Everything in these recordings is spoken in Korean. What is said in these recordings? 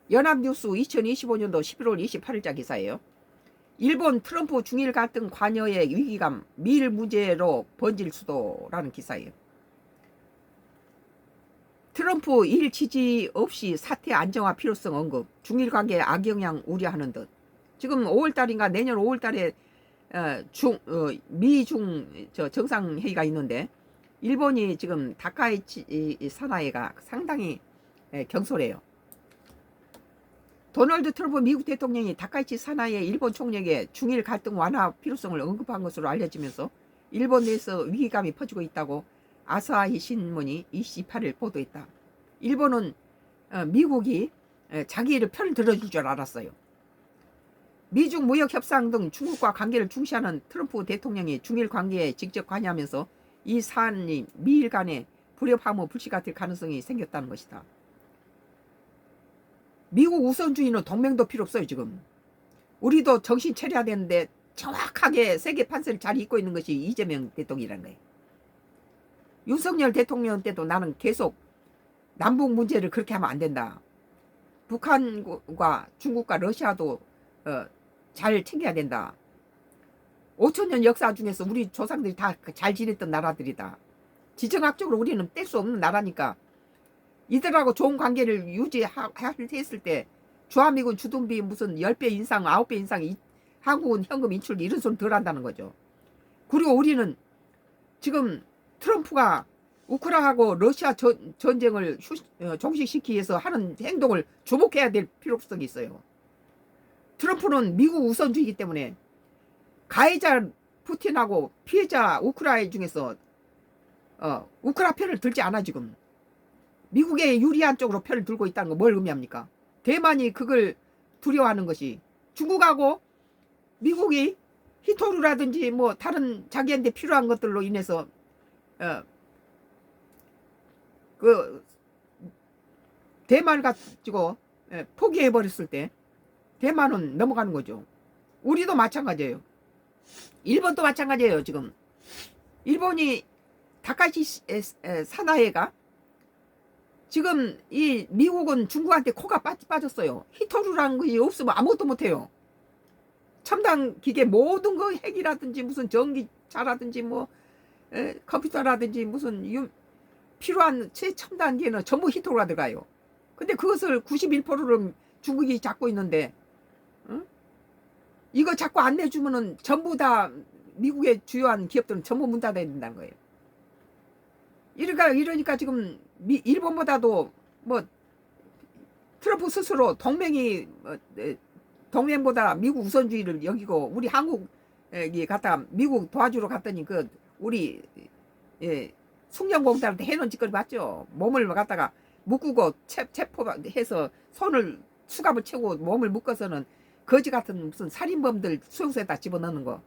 연합뉴스 2025년도 11월 28일자 기사예요. 일본 트럼프 중일 갈등 관여의 위기감 미일 문제로 번질 수도라는 기사예요. 트럼프 일 지지 없이 사태 안정화 필요성 언급, 중일 관계에 악영향 우려하는 듯. 지금 5월달인가 내년 5월달에 미중 정상회의가 있는데 일본이 지금 다카이치 사나이가 상당히 경솔해요. 도널드 트럼프 미국 대통령이 다카이치 사나이의 일본 총리에게 중일 갈등 완화 필요성을 언급한 것으로 알려지면서 일본 내에서 위기감이 퍼지고 있다고 아사히 신문이 28일 보도했다. 일본은 미국이 자기를 편 들어줄 줄 알았어요. 미중 무역 협상 등 중국과 관계를 중시하는 트럼프 대통령이 중일 관계에 직접 관여하면서 이 사안이 미일 간의 불협화음 불씨가 될 가능성이 생겼다는 것이다. 미국 우선주의는 동맹도 필요 없어요. 지금 우리도 정신 차려야 되는데 정확하게 세계 판세를 잘 잇고 있는 것이 이재명 대통령이라는 거예요. 윤석열 대통령 때도 나는 계속 남북 문제를 그렇게 하면 안 된다. 북한과 중국과 러시아도 잘 챙겨야 된다. 5천년 역사 중에서 우리 조상들이 다 잘 지냈던 나라들이다. 지정학적으로 우리는 뗄 수 없는 나라니까 이들하고 좋은 관계를 유지했을 때 주한미군 주둔비 무슨 10배 인상 9배 인상 한국은 현금 인출 이런 소리 덜 한다는 거죠. 그리고 우리는 지금 트럼프가 우크라이나하고 러시아 전쟁을 종식시키기 위해서 하는 행동을 주목해야 될 필요성이 있어요. 트럼프는 미국 우선주의이기 때문에 가해자 푸틴하고 피해자 우크라이나 중에서 우크라이나 편을 들지 않아. 지금 미국의 유리한 쪽으로 편을 들고 있다는 거 뭘 의미합니까? 대만이 그걸 두려워하는 것이 중국하고 미국이 히토르라든지 뭐 다른 자기한테 필요한 것들로 인해서 그 대만을 가지고 포기해 버렸을 때 대만은 넘어가는 거죠. 우리도 마찬가지예요. 일본도 마찬가지예요. 지금 일본이 다카시 사나이가 지금 이 미국은 중국한테 코가 빠졌어요. 히토르라는 것이 없으면 아무것도 못해요. 첨단 기계 모든 거 핵이라든지 무슨 전기차라든지 뭐 컴퓨터라든지 무슨 필요한 최첨단 기계는 전부 히토르가 들어가요. 근데 그것을 91%를 중국이 잡고 있는데 이거 자꾸 안 내주면은 전부 다 미국의 주요한 기업들은 전부 문 닫아야 된다는 거예요. 이러니까 지금 일본보다도 뭐 트럼프 스스로 동맹보다 미국 우선주의를 여기고 우리 한국이 갔다 미국 도와주러 갔더니 그 우리 숙련공단한테 해놓은 짓거리 봤죠. 몸을 갖다가 묶고 체포해서 손을 수갑을 채고 몸을 묶어서는 거지 같은 무슨 살인범들 수용소에다 집어넣는 거.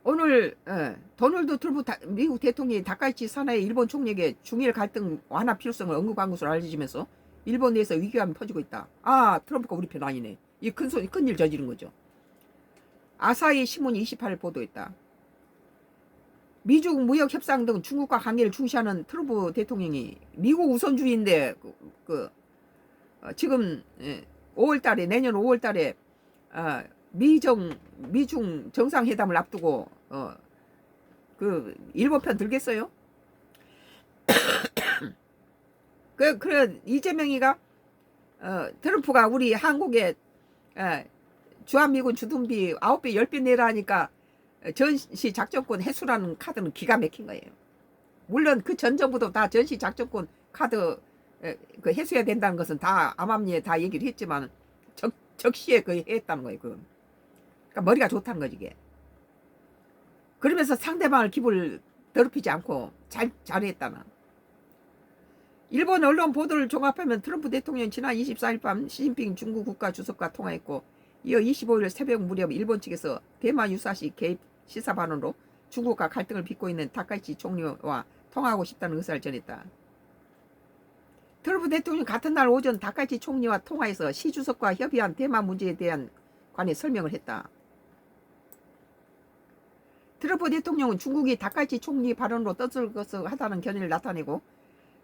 오늘 도널드 트럼프 미국 대통령이 다카이치 사나이 일본 총리에게 중일 갈등 완화 필요성을 언급한 것으로 알려지면서 일본 내에서 위기감이 퍼지고 있다. 아, 트럼프가 우리 편 아니네. 이 큰일 저지른 거죠. 아사히 신문이 28일 보도했다. 미중 무역 협상 등 중국과 관계를 중시하는 트럼프 대통령이 미국 우선주의인데 지금 5월달에 내년 5월달에 미중 정상회담을 앞두고 그 일본 편 들겠어요? 그래 이재명이가 트럼프가 우리 한국에 주한미군 주둔비 9배 10배 내라니까 전시 작전권 해수라는 카드는 기가 막힌 거예요. 물론 그 전전부터 다 전시 작전권 카드 그 해수해야 된다는 것은 다 암암리에 다 얘기를 했지만 적시에 그 했다는 거예요. 그러니까 머리가 좋다는 거지 이게. 그러면서 상대방을 기분을 더럽히지 않고 잘했다는. 일본 언론 보도를 종합하면 트럼프 대통령이 지난 24일 밤 시진핑 중국 국가주석과 통화했고 이어 25일 새벽 무렵 일본 측에서 대만 유사시 개입 시사 반응으로 중국과 갈등을 빚고 있는 다카이치 총리와 통화하고 싶다는 의사를 전했다. 트럼프 대통령이 같은 날 오전 다카이치 총리와 통화해서 시 주석과 협의한 대만 문제에 대한 관해 설명을 했다. 트럼프 대통령은 중국이 다카이치 총리 발언으로 떠들썩하다는 견해를 나타내고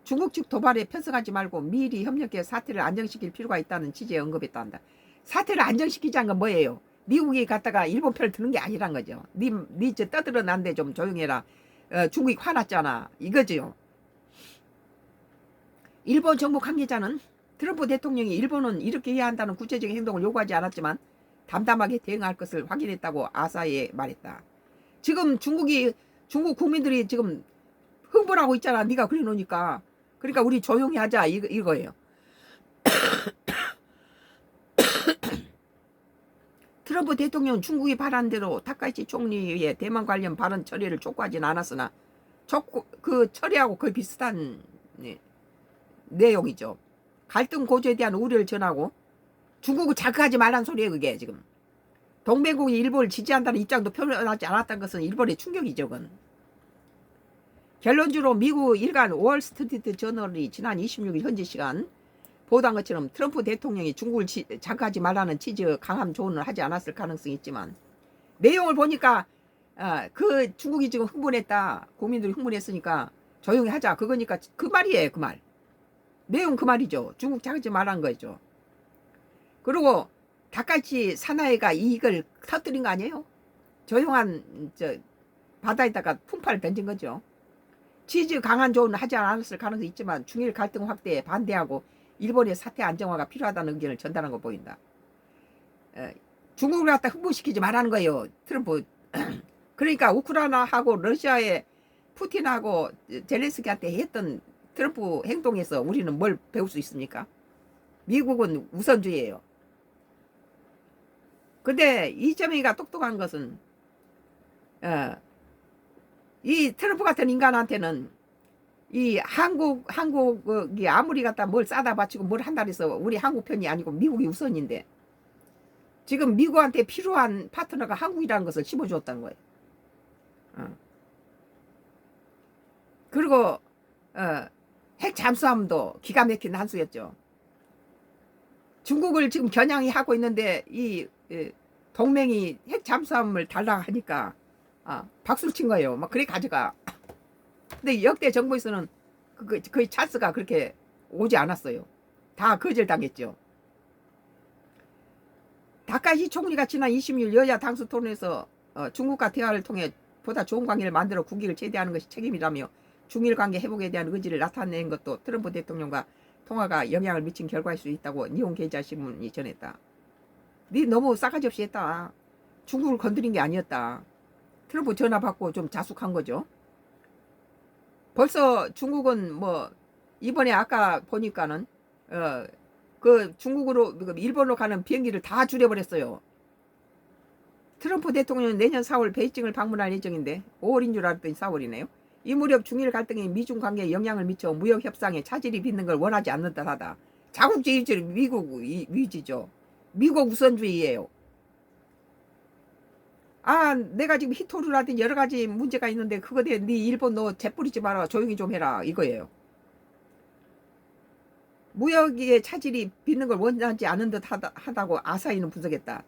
중국 측 도발에 편성하지 말고 미리 협력해 사태를 안정시킬 필요가 있다는 취지에 언급했다 한다. 사태를 안정시키자는 건 뭐예요? 미국이 갔다가 일본 편을 드는 게 아니란 거죠. 저 떠들어 난데 좀 조용해라. 중국이 화났잖아. 이거죠. 일본 정부 관계자는 트럼프 대통령이 일본은 이렇게 해야 한다는 구체적인 행동을 요구하지 않았지만 담담하게 대응할 것을 확인했다고 아사히에 말했다. 지금 중국 국민들이 지금 흥분하고 있잖아. 네가 그래 놓으니까. 그러니까 우리 조용히 하자 이거예요. 트럼프 대통령은 중국이 바란 대로 타카이치 총리의 대만 관련 발언 처리를 촉구하진 않았으나 그 처리하고 거의 비슷한 내용이죠. 갈등 고조에 대한 우려를 전하고 중국을 자극하지 말란 소리예요. 그게 지금 동맹국이 일본을 지지한다는 입장도 표현하지 않았다는 것은 일본의 충격이죠. 그건. 결론적으로 미국 일간 월스트리트 저널이 지난 26일 현지 시간 보도한 것처럼 트럼프 대통령이 중국을 자극하지 말라는 취지의 강한 조언을 하지 않았을 가능성이 있지만 내용을 보니까 그 중국이 지금 흥분했다. 국민들이 흥분했으니까 조용히 하자. 그거니까 그 말이에요. 그 말. 내용 그 말이죠. 중국 자극하지 말라는 거죠. 그리고 다카이치 사나이가 이익을 터뜨린 거 아니에요? 조용한 바다에다가 풍파를 던진 거죠. 취지 강한 조언을 하지 않았을 가능성이 있지만 중일 갈등 확대에 반대하고 일본의 사태 안정화가 필요하다는 의견을 전달한 거 보인다. 중국을 갖다 흥분시키지 말라는 거예요. 트럼프. 그러니까 우크라이나하고 러시아의 푸틴하고 젤렌스키한테 했던 트럼프 행동에서 우리는 뭘 배울 수 있습니까? 미국은 우선주의예요. 근데 이점이가 똑똑한 것은 이 트럼프 같은 인간한테는 이 한국이 아무리 갖다 뭘 싸다 바치고 뭘 한다 해서 우리 한국 편이 아니고 미국이 우선인데 지금 미국한테 필요한 파트너가 한국이라는 것을 심어주었다는 거예요. 그리고 핵 잠수함도 기가 막힌 한 수였죠. 중국을 지금 겨냥이 하고 있는데 이 동맹이 핵 잠수함을 달라 하니까 박수를 친 거예요. 막 그래 가져가. 근데 역대 정부에서는 거의 찬스가 그렇게 오지 않았어요. 다 거절당했죠. 다카이치 총리가 지난 26일 여야 당수 토론에서 중국과 대화를 통해 보다 좋은 관계를 만들어 국익을 최대하는 것이 책임이라며 중일 관계 회복에 대한 의지를 나타낸 것도 트럼프 대통령과 통화가 영향을 미친 결과일 수 있다고 니혼 게이자 신문이 전했다. 니 너무 싸가지 없이 했다. 중국을 건드린 게 아니었다. 트럼프 전화 받고 좀 자숙한 거죠. 벌써 중국은 뭐 이번에 아까 보니까는 그 중국으로 일본으로 가는 비행기를 다 줄여버렸어요. 트럼프 대통령은 내년 4월 베이징을 방문할 예정인데 5월인 줄 알았더니 4월이네요. 이 무렵 중일 갈등이 미중 관계에 영향을 미쳐 무역 협상에 차질이 빚는 걸 원하지 않는 듯하다. 자국주의 위주로 미국 위주죠. 미국 우선주의예요. 내가 지금 히토르라든지 여러 가지 문제가 있는데 그거 대해 네 일본 너 재뿌리지 마라. 조용히 좀 해라. 이거예요. 무역의 차질이 빚는 걸 원하지 않은 듯 하다고 아사히는 분석했다.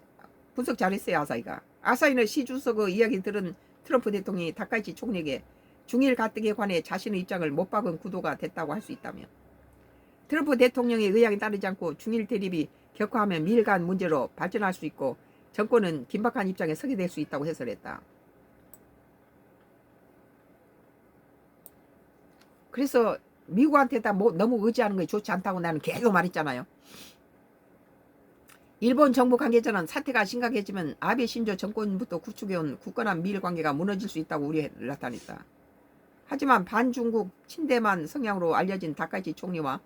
분석 잘했어요. 아사히가. 아사히는 시 주석의 이야기 들은 트럼프 대통령이 다카이치 총리에게 중일 갈등에 관해 자신의 입장을 못 박은 구도가 됐다고 할 수 있다며 트럼프 대통령의 의향에 따르지 않고 중일 대립이 격화하면 미일 간 문제로 발전할 수 있고 정권은 긴박한 입장에 서게 될 수 있다고 해설했다. 그래서 미국한테다 너무 의지하는 게 좋지 않다고 나는 계속 말했잖아요. 일본 정부 관계자는 사태가 심각해지면 아베 신조 정권부터 구축해온 굳건한 미일 관계가 무너질 수 있다고 우려를 나타냈다. 하지만 반중국 친대만 성향으로 알려진 다카이치 총리와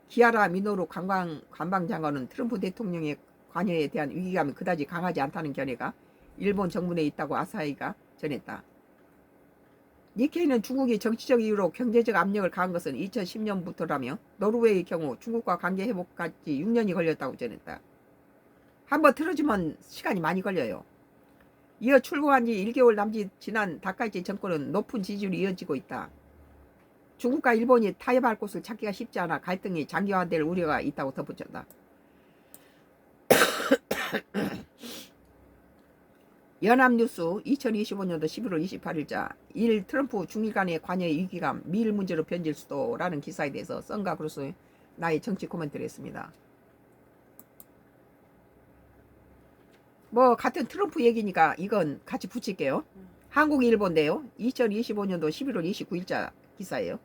기아라 미노루 관방장관은 트럼프 대통령의 관여에 대한 위기감이 그다지 강하지 않다는 견해가 일본 정부 내에 있다고 아사히가 전했다. 니케이는 중국이 정치적 이유로 경제적 압력을 가한 것은 2010년부터라며 노르웨이의 경우 중국과 관계 회복까지 6년이 걸렸다고 전했다. 한번 틀어지면 시간이 많이 걸려요. 이어 출범한 지 1개월 남짓 지난 다카이치 정권은 높은 지지율이 이어지고 있다. 중국과 일본이 타협할 곳을 찾기가 쉽지 않아 갈등이 장기화될 우려가 있다고 덧붙였다. 연합뉴스 2025년도 11월 28일자 1. 트럼프 중일 간의 관여의 위기감 미일 문제로 변질 수도라는 기사에 대해서 썬과 크루스 나의 정치 코멘트를 했습니다. 뭐 같은 트럼프 얘기니까 이건 같이 붙일게요. 한국일보인데요. 2025년도 11월 29일자 기사예요.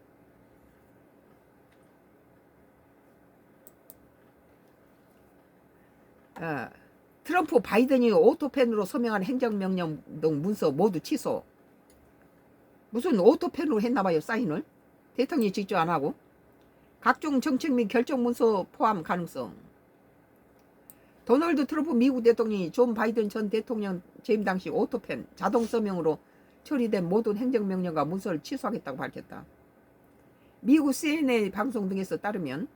트럼프 바이든이 오토펜으로 서명한 행정명령 등 문서 모두 취소. 무슨 오토펜으로 했나봐요, 사인을. 대통령이 직접 안 하고. 각종 정책 및 결정 문서 포함 가능성. 도널드 트럼프 미국 대통령이 존 바이든 전 대통령 재임 당시 오토펜 자동 서명으로 처리된 모든 행정명령과 문서를 취소하겠다고 밝혔다. 미국 CNN 방송 등에서 따르면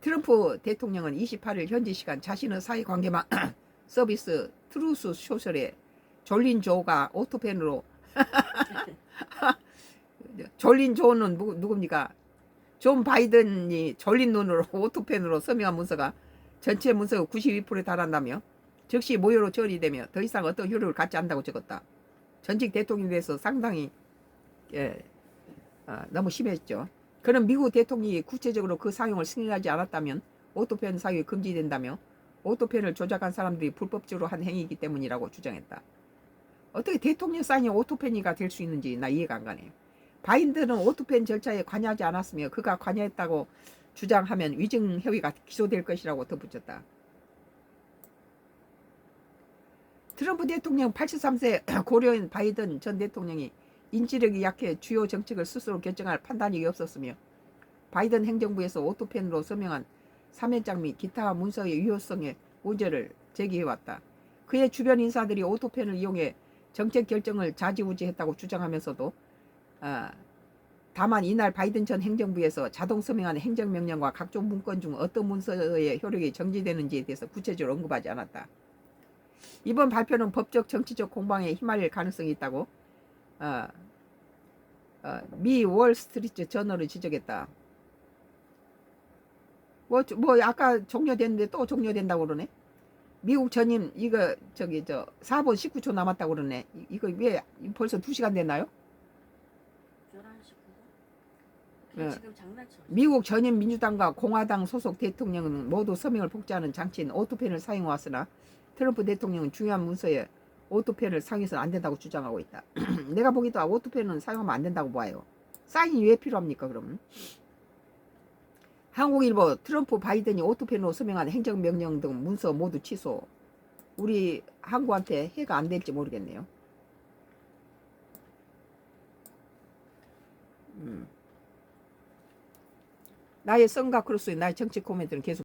트럼프 대통령은 28일 현지 시간 자신의 사회관계망 서비스 트루스 소셜에 졸린 조가 오토펜으로 졸린 조는 누굽니까? 존 바이든이 졸린 눈으로 오토펜으로 서명한 문서가 전체 문서가 92%에 달한다며 즉시 모여로 처리되며 더 이상 어떤 효력을 갖지 않는다고 적었다. 전직 대통령에 대해서 상당히 너무 심했죠. 그는 미국 대통령이 구체적으로 그 사용을 승인하지 않았다면 오토펜 사용이 금지된다며 오토펜을 조작한 사람들이 불법적으로 한 행위이기 때문이라고 주장했다. 어떻게 대통령 사인이 오토펜이가 될 수 있는지 나 이해가 안 가네. 바이든은 오토펜 절차에 관여하지 않았으며 그가 관여했다고 주장하면 위증 혐의가 기소될 것이라고 덧붙였다. 트럼프 대통령 83세 고려인 바이든 전 대통령이 인지력이 약해 주요 정책을 스스로 결정할 판단력이 없었으며 바이든 행정부에서 오토펜으로 서명한 사면장 및 기타 문서의 유효성에 문제를 제기해왔다. 그의 주변 인사들이 오토펜을 이용해 정책 결정을 좌지우지했다고 주장하면서도 다만 이날 바이든 전 행정부에서 자동 서명한 행정명령과 각종 문건 중 어떤 문서의 효력이 정지되는지에 대해서 구체적으로 언급하지 않았다. 이번 발표는 법적 정치적 공방에 휘말릴 가능성이 있다고 미 월스트리트 저널을 지적했다. 뭐 아까 종료됐는데 또 종료된다고 그러네. 미국 전임 이거 4분 19초 남았다고 그러네. 이거 왜 벌써 2시간 됐나요? 11시 9분? 지금 장난쳐. 미국 전임 민주당과 공화당 소속 대통령은 모두 서명을 복제하는 장치인 오토펜을 사용해왔으나 트럼프 대통령은 중요한 문서에 오토펜을 사용해서는 안 된다고 주장하고 있다. 내가 보기도 오토펜은 사용하면 안 된다고 봐요. 사인이 왜 필요합니까 그러면? 한국일보 트럼프 바이든이 오토펜으로 서명한 행정명령 등 문서 모두 취소. 우리 한국한테 해가 안 될지 모르겠네요. 나의 썬과 크루스의 나의 정치 코멘트는 계속